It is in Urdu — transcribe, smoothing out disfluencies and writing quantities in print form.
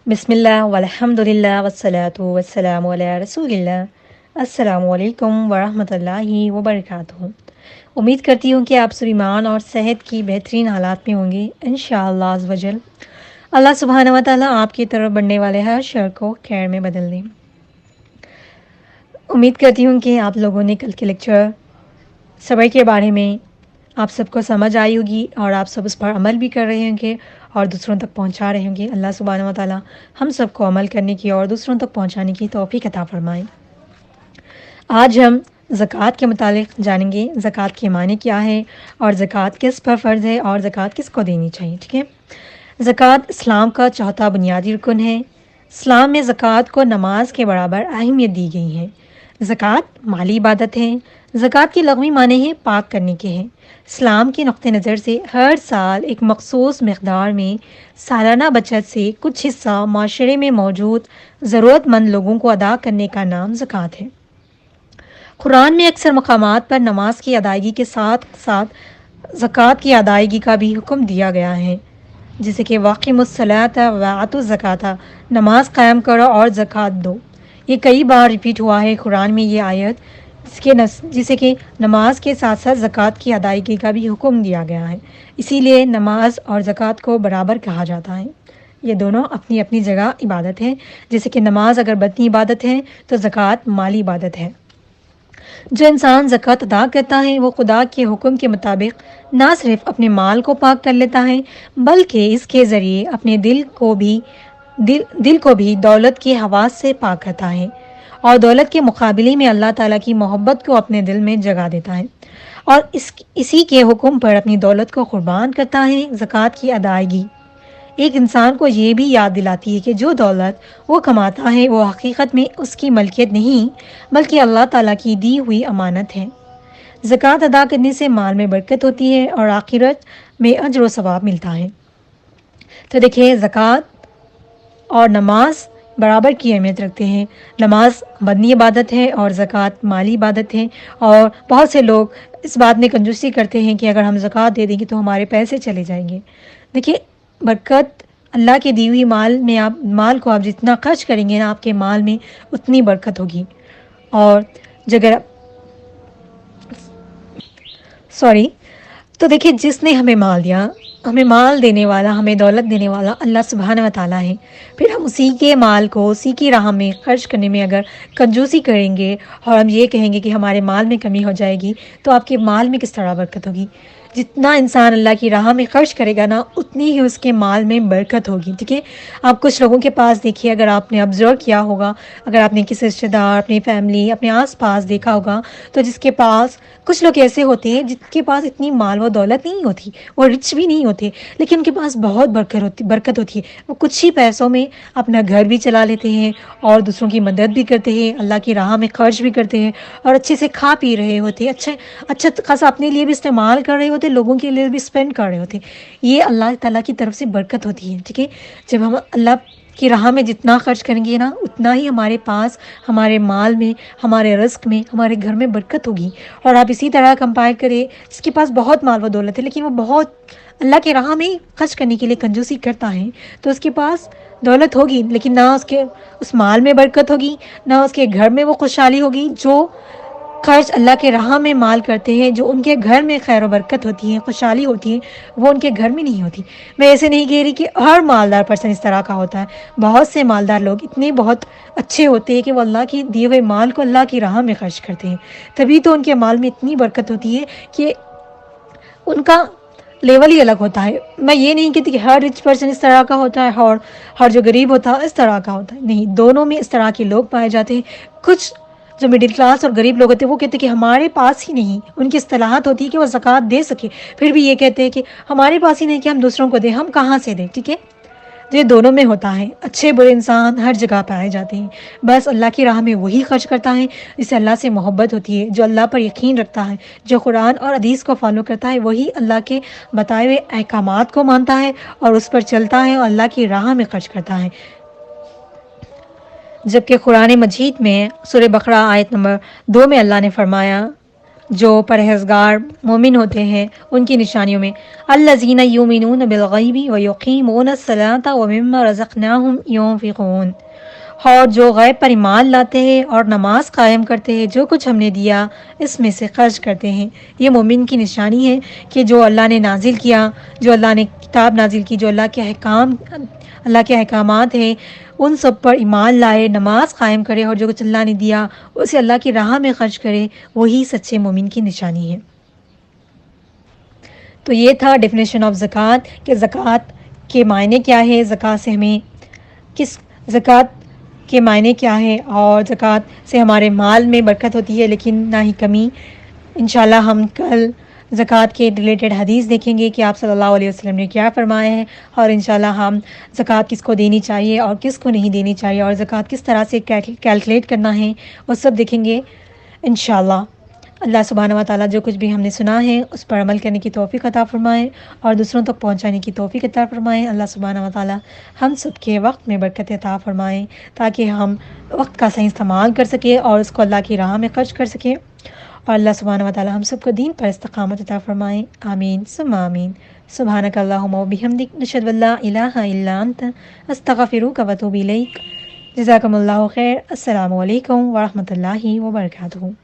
بسم اللہ والحمدللہ والصلاۃ والسلام علی رسول اللہ۔ السلام علیکم ورحمۃ اللہ وبرکاتہ۔ امید کرتی ہوں کہ آپ سب ایمان اور صحت کی بہترین حالات میں ہوں گے انشاءاللہ عز وجل۔ اللہ سبحانہ و تعالیٰ آپ کی طرف بڑھنے والے ہر شر کو خیر میں بدل دیں۔ امید کرتی ہوں کہ آپ لوگوں نے کل کے لیکچر صبر کے بارے میں آپ سب کو سمجھ آئی ہوگی اور آپ سب اس پر عمل بھی کر رہے ہوں گے اور دوسروں تک پہنچا رہے ہوں گے۔ اللہ سبحانہ و تعالیٰ ہم سب کو عمل کرنے کی اور دوسروں تک پہنچانے کی توفیق عطا فرمائے۔ آج ہم زکوٰۃ کے متعلق جانیں گے، زکوٰۃ کے معنی کیا ہے اور زکوٰۃ کس پر فرض ہے اور زکوٰۃ کس کو دینی چاہیے، ٹھیک ہے۔ زکوٰۃ اسلام کا چوتھا بنیادی رکن ہے۔ اسلام میں زکوٰۃ کو نماز کے برابر اہمیت دی گئی ہے۔ زکوٰۃ مالی عبادت ہے۔ زکوٰۃ کے لغوی معنی ہے پاک کرنے کے ہیں۔ اسلام کے نقطہ نظر سے ہر سال ایک مخصوص مقدار میں سالانہ بچت سے کچھ حصہ معاشرے میں موجود ضرورت مند لوگوں کو ادا کرنے کا نام زکوٰۃ ہے۔ قرآن میں اکثر مقامات پر نماز کی ادائیگی کے ساتھ ساتھ زکوٰۃ کی ادائیگی کا بھی حکم دیا گیا ہے، جیسے کہ واقیموا الصلاۃ وآتوا الزکوٰۃ، نماز قائم کرو اور زکوٰۃ دو۔ یہ کئی بار ریپیٹ ہوا ہے قرآن میں یہ آیت، جسے کہ نماز کے ساتھ ساتھ زکوٰۃ کی ادائیگی کا بھی حکم دیا گیا ہے۔ اسی لیے نماز اور زکوٰۃ کو برابر کہا جاتا ہے۔ یہ دونوں اپنی اپنی جگہ عبادت ہے، جیسے کہ نماز اگر بدنی عبادت ہے تو زکوٰۃ مالی عبادت ہے۔ جو انسان زکوٰۃ ادا کرتا ہے وہ خدا کے حکم کے مطابق نہ صرف اپنے مال کو پاک کر لیتا ہے بلکہ اس کے ذریعے اپنے دل کو بھی دولت کے حواس سے پاک کرتا ہے اور دولت کے مقابلے میں اللہ تعالیٰ کی محبت کو اپنے دل میں جگا دیتا ہے اور اسی کے حکم پر اپنی دولت کو قربان کرتا ہے۔ زکوٰۃ کی ادائیگی ایک انسان کو یہ بھی یاد دلاتی ہے کہ جو دولت وہ کماتا ہے وہ حقیقت میں اس کی ملکیت نہیں بلکہ اللہ تعالیٰ کی دی ہوئی امانت ہے۔ زکوٰۃ ادا کرنے سے مال میں برکت ہوتی ہے اور آخرت میں اجر و ثواب ملتا ہے۔ تو دیکھیں، زکوٰۃ اور نماز برابر کی اہمیت رکھتے ہیں۔ نماز بدنی عبادت ہے اور زکوٰۃ مالی عبادت ہے، اور بہت سے لوگ اس بات میں کنجوسی کرتے ہیں کہ اگر ہم زکوٰۃ دے دیں گے تو ہمارے پیسے چلے جائیں گے۔ دیکھیے، برکت اللہ کے دی ہوئی مال کو آپ جتنا خرچ کریں گے نا، آپ کے مال میں اتنی برکت ہوگی۔ اور تو دیکھیے، جس نے ہمیں مال دیا، ہمیں مال دینے والا، ہمیں دولت دینے والا اللہ سبحانہ و تعالیٰ ہے۔ پھر ہم اسی کے مال کو اسی کی راہ میں خرچ کرنے میں اگر کنجوسی کریں گے اور ہم یہ کہیں گے کہ ہمارے مال میں کمی ہو جائے گی، تو آپ کے مال میں کس طرح برکت ہوگی؟ جتنا انسان اللہ کی راہ میں خرچ کرے گا نا، اتنی ہی اس کے مال میں برکت ہوگی، ٹھیک ہے۔ آپ کچھ لوگوں کے پاس دیکھیے، اگر آپ نے آبزرو کیا ہوگا، اگر آپ نے کسی رشتہ دار، اپنی فیملی، اپنے آس پاس دیکھا ہوگا، تو جس کے پاس کچھ لوگ ایسے ہوتے ہیں جن کے پاس اتنی مال و دولت نہیں ہوتی، وہ رچ بھی نہیں ہوتے، لیکن ان کے پاس بہت برکت ہوتی ہے۔ وہ کچھ ہی پیسوں میں اپنا گھر بھی چلا لیتے ہیں اور دوسروں کی مدد بھی کرتے ہیں، اللہ کی راہ میں خرچ بھی کرتے ہیں اور اچھے سے کھا پی رہے ہوتے ہیں، اچھا خاصا اپنے لیے بھی استعمال کر رہے ہوتے، لوگوں کے لیے بھی اسپینڈ کر رہے ہوتے۔ یہ اللہ تعالیٰ کی طرف سے برکت ہوتی ہے، ٹھیک ہے۔ جب ہم اللہ کی راہ میں جتنا خرچ کریں گے نا، اتنا ہی ہمارے پاس، ہمارے مال میں، ہمارے رزق میں، ہمارے گھر میں برکت ہوگی۔ اور آپ اسی طرح کمپائر کریں، جس کے پاس بہت مال و دولت ہے لیکن وہ بہت اللہ کے راہ میں خرچ کرنے کے لیے کنجوسی کرتا ہے، تو اس کے پاس دولت ہوگی لیکن نہ اس مال میں برکت ہوگی، نہ اس کے گھر میں وہ خوشحالی ہوگی۔ جو خرچ اللہ کے راہ میں مال کرتے ہیں، جو ان کے گھر میں خیر و برکت ہوتی ہے، خوشحالی ہوتی ہے، وہ ان کے گھر میں نہیں ہوتی۔ میں ایسے نہیں کہہ رہی کہ ہر مالدار پرسن اس طرح کا ہوتا ہے، بہت سے مالدار لوگ اتنے بہت اچھے ہوتے ہیں کہ وہ اللہ کی دیے ہوئے مال کو اللہ کی راہ میں خرچ کرتے ہیں، تبھی تو ان کے مال میں اتنی برکت ہوتی ہے کہ ان کا لیول ہی الگ ہوتا ہے۔ میں یہ نہیں کہتی کہ ہر رچ پرسن اس طرح کا ہوتا ہے اور ہر جو غریب ہوتا ہے اس طرح کا ہوتا ہے، نہیں، دونوں میں اس طرح کے لوگ پائے جاتے ہیں۔ کچھ جو مڈل کلاس اور غریب لوگ ہوتے ہیں وہ کہتے ہیں کہ ہمارے پاس ہی نہیں، ان کی اصطلاحات ہوتی ہے کہ وہ زکوٰۃ دے سکے، پھر بھی یہ کہتے ہیں کہ ہمارے پاس ہی نہیں کہ ہم دوسروں کو دیں، ہم کہاں سے دیں، ٹھیک ہے۔ یہ دونوں میں ہوتا ہے، اچھے برے انسان ہر جگہ پائے جاتے ہیں، بس اللہ کی راہ میں وہی خرچ کرتا ہے جسے اللہ سے محبت ہوتی ہے، جو اللہ پر یقین رکھتا ہے، جو قرآن اور حدیث کو فالو کرتا ہے، وہی اللہ کے بتائے ہوئے احکامات کو مانتا ہے اور اس پر چلتا ہے اور اللہ کی راہ میں خرچ کرتا ہے۔ جبکہ قرآن مجید میں سورہ بقرہ آیت نمبر 2 میں اللہ نے فرمایا، جو پرہیزگار مومن ہوتے ہیں ان کی نشانیوں میں الذین یؤمنون بالغیب ویقیمون الصلاۃ ومما رزقناہم ينفقون، اور جو غیب پر ایمان لاتے ہیں اور نماز قائم کرتے ہیں، جو کچھ ہم نے دیا اس میں سے خرچ کرتے ہیں۔ یہ مومن کی نشانی ہے کہ جو اللہ نے نازل کیا، جو اللہ نے کتاب نازل کی، جو اللہ کے احکامات ہیں ان سب پر ایمان لائے، نماز قائم کرے اور جو کچھ اللہ نے دیا اسے اللہ کی راہ میں خرچ کرے، وہی سچے مومن کی نشانی ہے۔ تو یہ تھا ڈیفینیشن آف زکوٰۃ کہ زکوٰۃ کے معنی کیا ہے، زکوٰۃ کے معنی کیا ہے، اور زکوٰۃ سے ہمارے مال میں برکت ہوتی ہے لیکن نہ ہی کمی۔ انشاءاللہ ہم کل زکوٰۃ کے ریلیٹڈ حدیث دیکھیں گے کہ آپ صلی اللہ علیہ وسلم نے کیا فرمایا ہے، اور انشاءاللہ ہم زکوٰۃ کس کو دینی چاہیے اور کس کو نہیں دینی چاہیے، اور زکوٰۃ کس طرح سے کیلکولیٹ کرنا ہے وہ سب دیکھیں گے انشاءاللہ۔ اللہ سبحانہ و تعالیٰ جو کچھ بھی ہم نے سنا ہے اس پر عمل کرنے کی توفیق عطا فرمائے اور دوسروں تک پہنچانے کی توفیق عطا فرمائے۔ اللہ سبحانہ و تعالیٰ ہم سب کے وقت میں برکت عطا فرمائے تاکہ ہم وقت کا صحیح استعمال کر سکیں اور اس کو اللہ کی راہ میں خرچ کر سکیں، اور اللہ سبحانہ و تعالیٰ ہم سب کو دین پر استقامت عطا فرمائے۔ آمین ثم آمین۔ سبحانک اللہم و بحمدک، نشہد ان لا الہ الا انت، استغفرک و اتوب الیک۔ جزاکم اللہ خیر۔ السلام علیکم ورحمۃ اللہ وبرکاتہ۔